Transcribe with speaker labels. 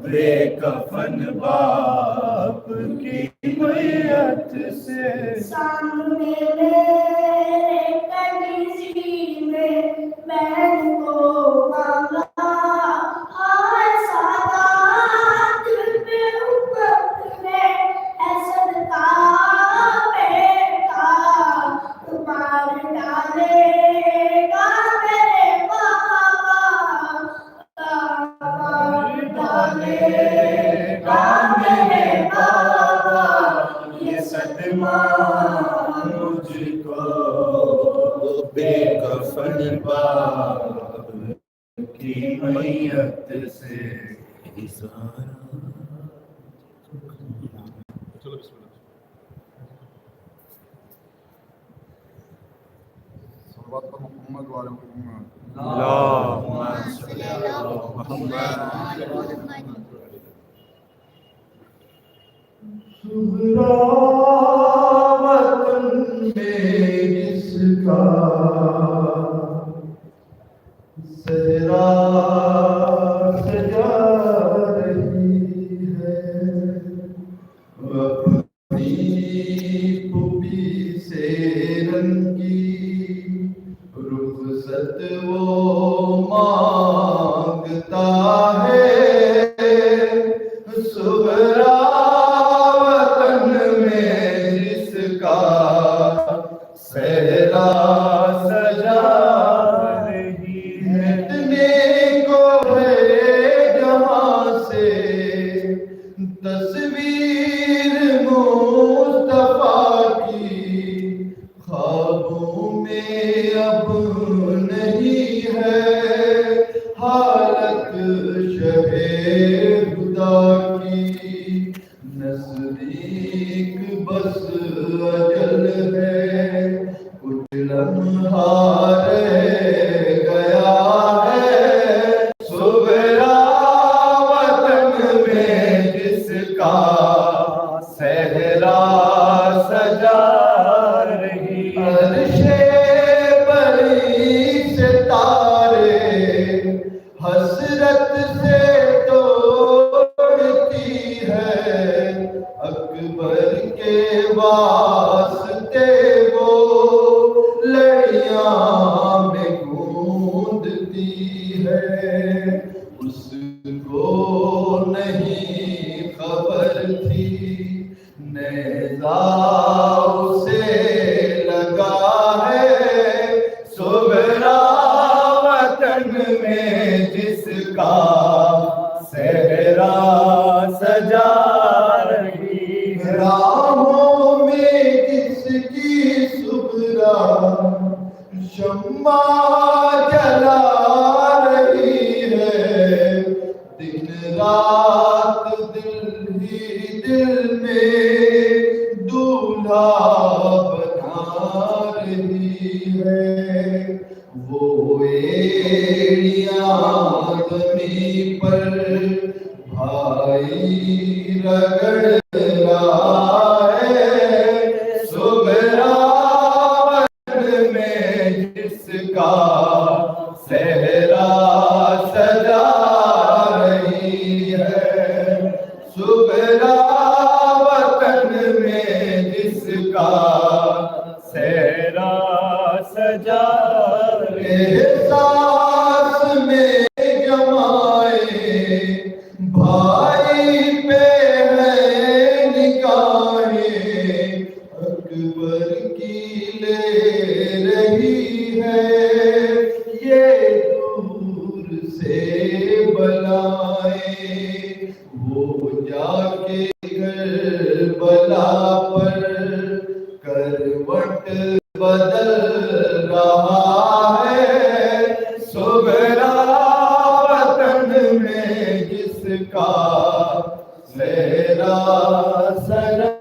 Speaker 1: बेकफन बाप की मैयत से
Speaker 2: सामने मेरे कलीजी में बहन को मांगा और सादात पे उम्मत ने असद का बेटा मार डालेगा मेरे बाबा मार डालेगा मेरे बाबा
Speaker 1: ये सदमा मुझको बेकफन बाप की मैयत से
Speaker 3: चलो बिस्मिल्लाह। सल्लल्लाहु अलैहि मोहम्मद वाले मोहम्मद
Speaker 1: अल्लाहुम्मा सल्ली अला मुहम्मद। सुहरा वतन में जिसका सहरा सजा रही है अपनी पुपी से रंगी रुखसत वो मांगता है सुहरा वतन में जिसका सहरा सजा रही है इतने को है जहां से तस्वीर मुस्तफा की ख्वाबों में अब नहीं है हालत शहे खुदा की नजदीक बस अजल है कुछ लम्हा रह गया है सुबरा वतन में जिसका सहरा सजा रही अर्शे बरी से तारे हसरत से तोड़ती है अकबर के वास्ते वो लड़ियां में गूंजती है उसको नहीं खबर थी नेज़ा उसे लगा है सुबरा वतन में जिसका सहरा सजा रही है राहों में जिसकी सुबरा शम्मा जला रही है दिन रात दिल ही दिल में दूल्हा बना रही है वो एड़ियां ज़मीं पर भाई रगड़ रहा है सुबरा वतन में जिसका सहरा सजा रही है सुबरा वतन में जिसका सहरा सजा एहसास में जमाए भाई पे है निगाहें अकबर की ले रही है ये दूर से बलाए वो जाके करबला पर करवट बदल रहा है सुबरा वतन में जिसका सहरा सजा